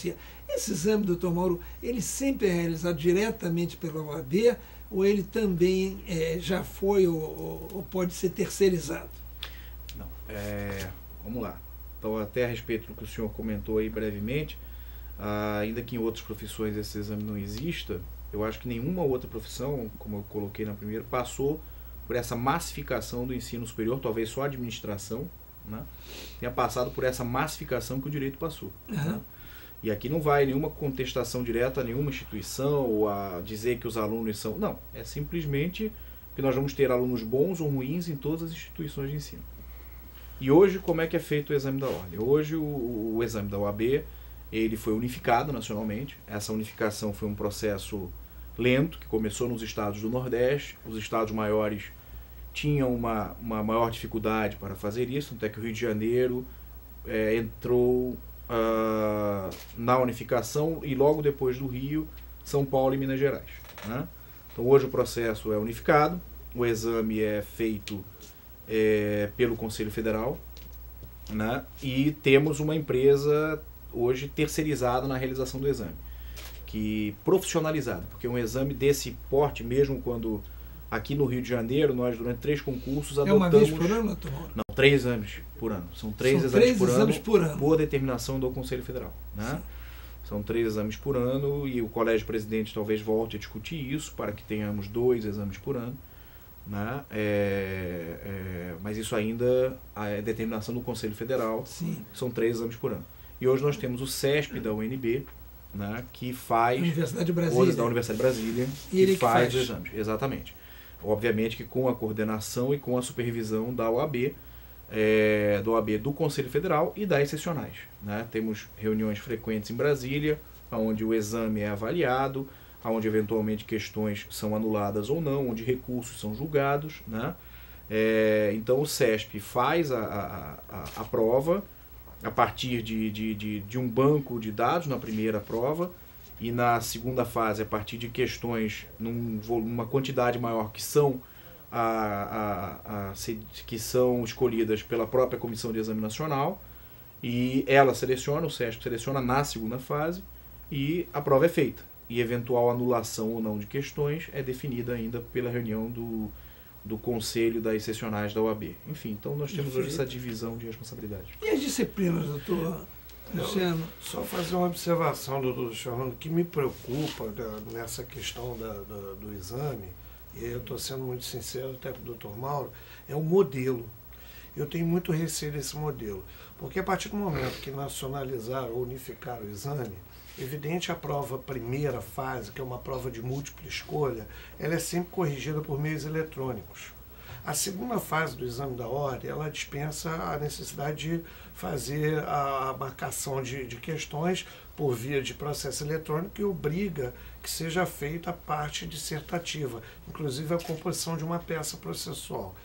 advocacia. Esse exame, doutor Mauro, ele sempre é realizado diretamente pela OAB ou ele também já foi ou pode ser terceirizado? Não, vamos lá. Então, até a respeito do que o senhor comentou aí brevemente, ainda que em outras profissões esse exame não exista, eu acho que nenhuma outra profissão, como eu coloquei na primeira, passou por essa massificação do ensino superior, talvez só a administração, né, tenha passado por essa massificação que o direito passou. Uhum. Né? E aqui não vai nenhuma contestação direta a nenhuma instituição ou a dizer que os alunos são... Não, é simplesmente que nós vamos ter alunos bons ou ruins em todas as instituições de ensino. E hoje, como é que é feito o exame da ordem? Hoje, o exame da OAB, ele foi unificado nacionalmente. Essa unificação foi um processo lento, que começou nos estados do Nordeste. Os estados maiores tinham uma maior dificuldade para fazer isso, até que o Rio de Janeiro entrou na unificação e logo depois do Rio, São Paulo e Minas Gerais. Né? Então hoje o processo é unificado, o exame é feito pelo Conselho Federal, né? E temos uma empresa hoje terceirizada na realização do exame, que profissionalizada, porque um exame desse porte, mesmo quando aqui no Rio de Janeiro, nós durante 3 concursos adotamos... É uma vez por ano, doutor Mauro? Não, 3 exames por ano. São 3 exames por ano por determinação do Conselho Federal. Né? São 3 exames por ano e o Colégio Presidente talvez volte a discutir isso para que tenhamos 2 exames por ano. Né? Mas isso ainda é determinação do Conselho Federal. Sim. São 3 exames por ano. E hoje nós temos o CESP da UNB, né, que faz... Universidade de Brasília. Da Universidade de Brasília, que faz os exames. Exatamente. Obviamente que com a coordenação e com a supervisão da OAB, do Conselho Federal e das sessionais. Né? Temos reuniões frequentes em Brasília, onde o exame é avaliado, onde eventualmente questões são anuladas ou não, onde recursos são julgados. Né? Então o CESP faz a prova a partir de um banco de dados na primeira prova, e na segunda fase, a partir de questões numa quantidade maior que são escolhidas pela própria Comissão de Exame Nacional, e ela seleciona, o CESP seleciona na segunda fase, e a prova é feita. E eventual anulação ou não de questões é definida ainda pela reunião do Conselho das Sessionais da OAB. Enfim, então nós temos hoje essa divisão de responsabilidade. E as disciplinas, doutor Luciano? Só fazer uma observação, doutor Fernando, que me preocupa nessa questão do exame, e eu estou sendo muito sincero até com o doutor Mauro, é o modelo. Eu tenho muito receio desse modelo, porque a partir do momento que nacionalizar ou unificar o exame, evidente a prova primeira fase, que é uma prova de múltipla escolha, ela é sempre corrigida por meios eletrônicos. A segunda fase do exame da ordem, ela dispensa a necessidade de fazer a marcação de questões por via de processo eletrônico e obriga que seja feita a parte dissertativa, inclusive a composição de uma peça processual.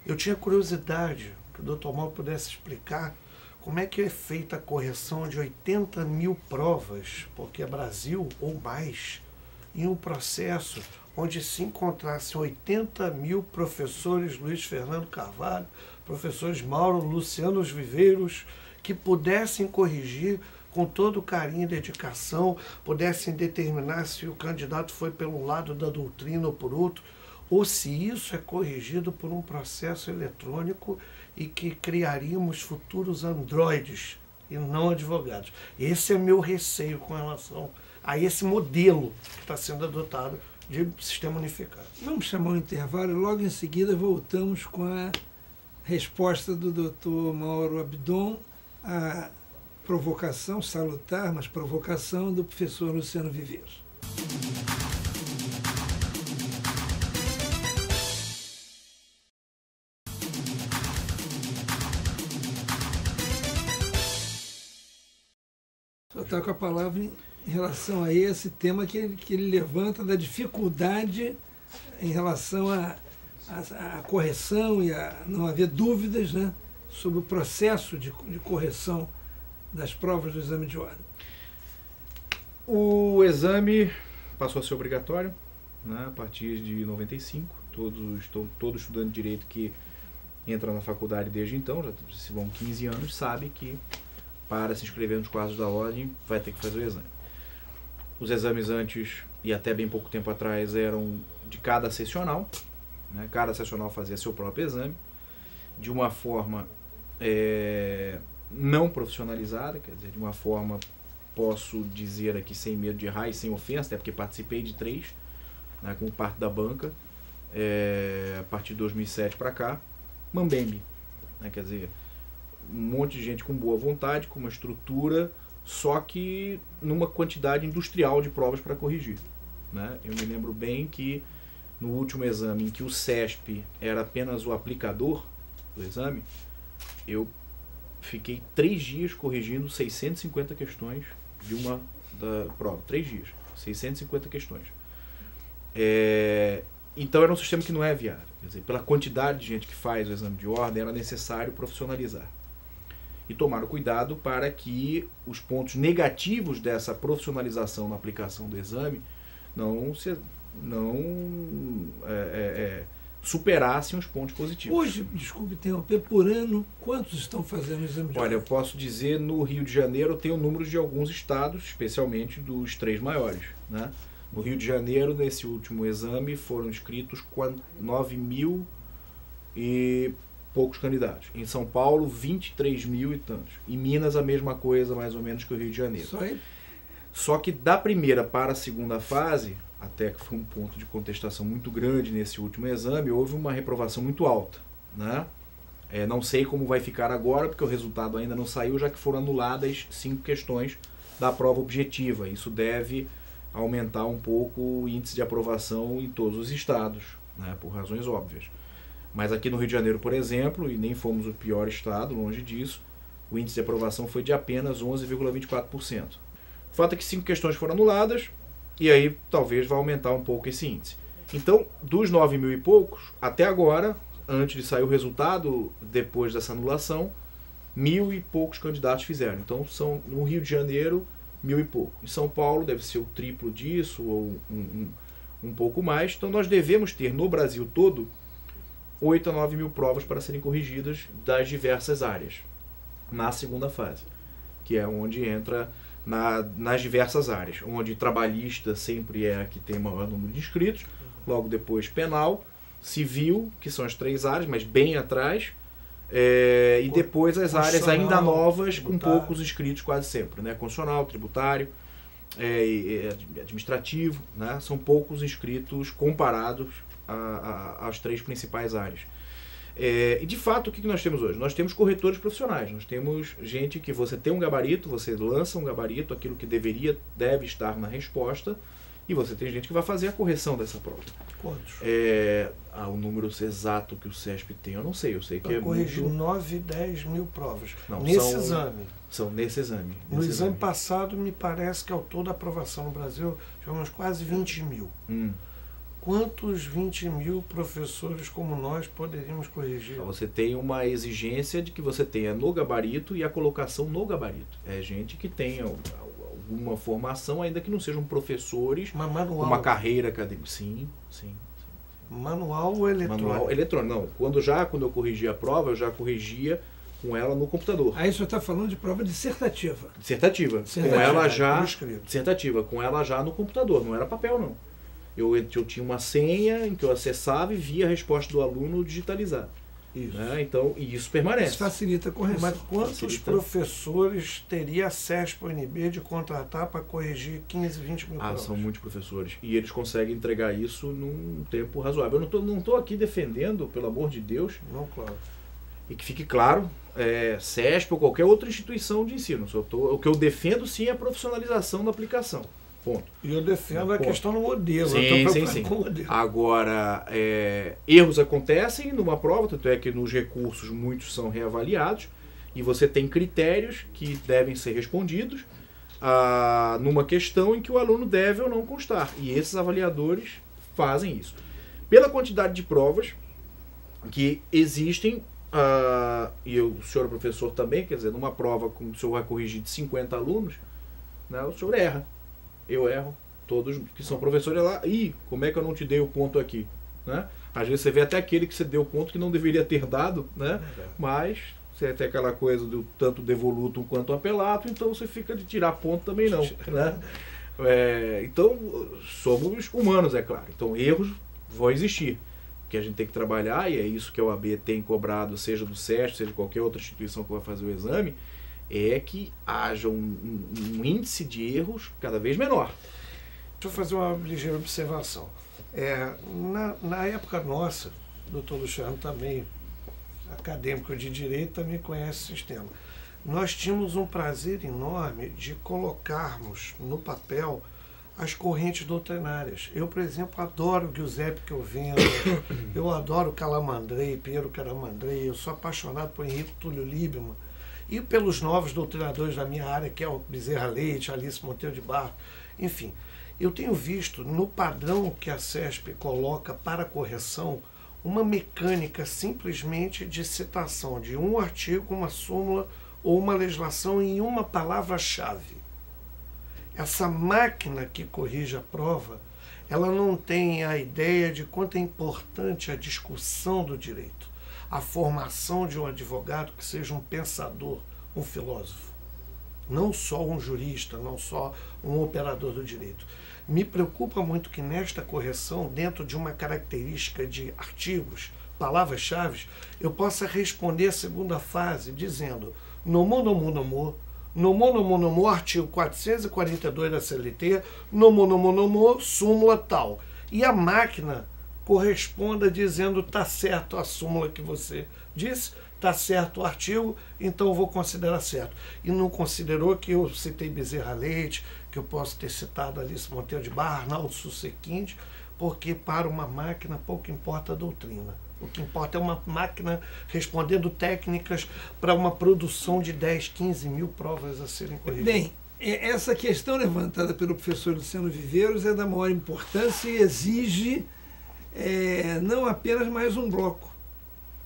Eu tinha curiosidade que o doutor Mauro pudesse explicar como é que é feita a correção de 80 mil provas, porque é Brasil ou mais, em um processo onde se encontrassem 80 mil professores Luiz Fernando Carvalho, professores Mauro Luciano Viveiros, que pudessem corrigir com todo o carinho e dedicação, pudessem determinar se o candidato foi pelo lado da doutrina ou por outro, ou se isso é corrigido por um processo eletrônico e que criaríamos futuros androides e não advogados. Esse é meu receio com relação a esse modelo que está sendo adotado de sistema unificado. Vamos chamar um intervalo e logo em seguida voltamos com a resposta do Dr. Mauro Abdon à provocação, salutar, mas provocação do professor Luciano Viveiros. Eu estou com a palavra em relação a esse tema que ele levanta da dificuldade em relação à correção e a não haver dúvidas, né, sobre o processo de correção das provas do exame de ordem. O exame passou a ser obrigatório, né, a partir de 95. Todo estudante de direito que entra na faculdade desde então, já se vão 15 anos, sabe que para se inscrever nos quadros da ordem, vai ter que fazer o exame. Os exames antes, e até bem pouco tempo atrás, eram de cada sessional, né? Cada sessional fazia seu próprio exame, de uma forma não profissionalizada, quer dizer, de uma forma, posso dizer aqui sem medo de errar e sem ofensa, até porque participei de 3, né, como parte da banca, a partir de 2007 para cá, mambembe, né? Quer dizer, um monte de gente com boa vontade, com uma estrutura, só que numa quantidade industrial de provas para corrigir, né? Eu me lembro bem que no último exame, em que o CESP era apenas o aplicador do exame, eu fiquei 3 dias corrigindo 650 questões de uma da prova. 3 dias, 650 questões. Então era um sistema que não é viável. Quer dizer, pela quantidade de gente que faz o exame de ordem, era necessário profissionalizar. E tomar o cuidado para que os pontos negativos dessa profissionalização na aplicação do exame não superassem os pontos positivos. Hoje, desculpe interromper, por ano, quantos estão fazendo o exame de ordem? Olha, eu posso dizer, no Rio de Janeiro eu tenho números de alguns estados, especialmente dos 3 maiores, né? No Rio de Janeiro, nesse último exame, foram inscritos 9.000 e poucos candidatos. Em São Paulo, 23 mil e tantos. Em Minas, a mesma coisa, mais ou menos, que o Rio de Janeiro. Só que da primeira para a segunda fase, até que foi um ponto de contestação muito grande nesse último exame, houve uma reprovação muito alta, né? Não sei como vai ficar agora, porque o resultado ainda não saiu, já que foram anuladas 5 questões da prova objetiva. Isso deve aumentar um pouco o índice de aprovação em todos os estados, né? Por razões óbvias. Mas aqui no Rio de Janeiro, por exemplo, e nem fomos o pior estado, longe disso, o índice de aprovação foi de apenas 11,24%. O fato é que 5 questões foram anuladas, e aí talvez vai aumentar um pouco esse índice. Então, dos 9.000 e poucos, até agora, antes de sair o resultado, depois dessa anulação, 1.000 e poucos candidatos fizeram. Então, são no Rio de Janeiro, 1.000 e pouco. Em São Paulo deve ser o triplo disso, ou um pouco mais. Então, nós devemos ter no Brasil todo 8 a 9 mil provas para serem corrigidas das diversas áreas, na segunda fase, que é onde entra nas diversas áreas, onde trabalhista sempre é a que tem maior número de inscritos, logo depois penal, civil, que são as 3 áreas, mas bem atrás, e depois as áreas ainda novas, com poucos inscritos quase sempre, né? Constitucional, tributário, administrativo, né? São poucos inscritos comparados às 3 principais áreas. E de fato, o que nós temos hoje? Nós temos corretores profissionais, nós temos gente que você tem um gabarito, você lança um gabarito, aquilo que deve estar na resposta, e você tem gente que vai fazer a correção dessa prova. Quantos? O número exato que o CESP tem, eu não sei. Eu sei que é corrigir muito... 9, 10 mil provas. Não, nesse exame. São nesse exame. No exame passado, me parece que ao todo a aprovação no Brasil tivemos quase 20 mil. Quantos 20 mil professores como nós poderíamos corrigir? Você tem uma exigência de que você tenha no gabarito e a colocação no gabarito. É gente que tenha alguma formação, ainda que não sejam professores, manual. Uma carreira acadêmica. Sim. Manual ou eletrônico? Manual eletrônico. Não, quando eu corrigia a prova, eu já corrigia com ela no computador. Aí o senhor está falando de prova dissertativa. Dissertativa. Com ela já... Dissertativa. Com ela já no computador. Não era papel, não. Eu tinha uma senha em que eu acessava e via a resposta do aluno digitalizada. Isso. Né? Então, e isso permanece. Isso facilita a correção. Mas quantos professores teria a CESP ou UNB de contratar para corrigir 15, 20 mil provas? São muitos professores. E eles conseguem entregar isso num tempo razoável. Eu não estou aqui defendendo, pelo amor de Deus. Não, claro. E que fique claro, CESP ou qualquer outra instituição de ensino. O que eu defendo, sim, é a profissionalização da aplicação. Ponto. E eu defendo a questão do modelo. Sim. Modelo. Agora, erros acontecem numa prova, tanto é que nos recursos muitos são reavaliados, e você tem critérios que devem ser respondidos numa questão em que o aluno deve ou não constar. E esses avaliadores fazem isso. Pela quantidade de provas que existem, e o senhor professor também, quer dizer, numa prova que o senhor vai corrigir de 50 alunos, né, o senhor erra. Eu erro, todos que são professores lá, como é que eu não te dei o ponto aqui? Né? Às vezes você vê até aquele que você deu o ponto que não deveria ter dado, né? Mas você tem aquela coisa do tanto devolutum quanto apelato, então você fica de tirar ponto também não, né? Então, somos humanos, é claro. Então, erros vão existir. O que a gente tem que trabalhar, e é isso que a OAB tem cobrado, seja do SESC, seja de qualquer outra instituição que vai fazer o exame, é que haja um índice de erros cada vez menor. Deixa eu fazer uma ligeira observação. Na época nossa, o doutor Luciano também, acadêmico de direito, também conhece o sistema. Nós tínhamos um prazer enorme de colocarmos no papel as correntes doutrinárias. Eu, por exemplo, adoro Giuseppe Chiovendo, eu adoro Calamandrei, Piero Calamandrei, eu sou apaixonado por Henrique Túlio Liebmann e pelos novos doutrinadores da minha área, que é o Bezerra Leite, Alice Monteiro de Barros, enfim. Eu tenho visto no padrão que a CESP coloca para correção uma mecânica simplesmente de citação de um artigo, uma súmula ou uma legislação em uma palavra-chave. Essa máquina que corrige a prova, ela não tem a ideia de quanto é importante a discussão do direito, a formação de um advogado que seja um pensador, um filósofo, não só um jurista, não só um operador do direito. Me preocupa muito que nesta correção, dentro de uma característica de artigos, palavras-chave, eu possa responder a segunda fase dizendo nomô, nomô, nomô, nomô, nomô, nomô, artigo 442 da CLT, nomô, nomô, nomô, súmula tal. E a máquina corresponda dizendo tá certo a súmula que você disse, tá certo o artigo, então eu vou considerar certo. E não considerou que eu citei Bezerra Leite, que eu posso ter citado Alice Monteiro de Barros, Arnaldo Susequinde, porque para uma máquina pouco importa a doutrina. O que importa é uma máquina respondendo técnicas para uma produção de 10, 15 mil provas a serem corrigidas. Bem, essa questão levantada pelo professor Luciano Viveiros é da maior importância e exige não apenas mais um bloco.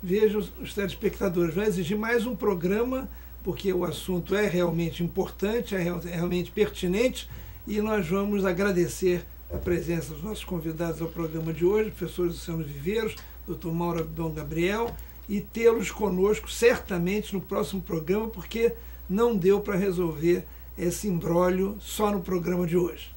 Vejam os telespectadores, vai exigir mais um programa, porque o assunto é realmente importante, é realmente pertinente, e nós vamos agradecer a presença dos nossos convidados ao programa de hoje, professor Luciano Viveiros, Dr. Mauro Abdon Gabriel, e tê-los conosco certamente no próximo programa, porque não deu para resolver esse imbróglio só no programa de hoje.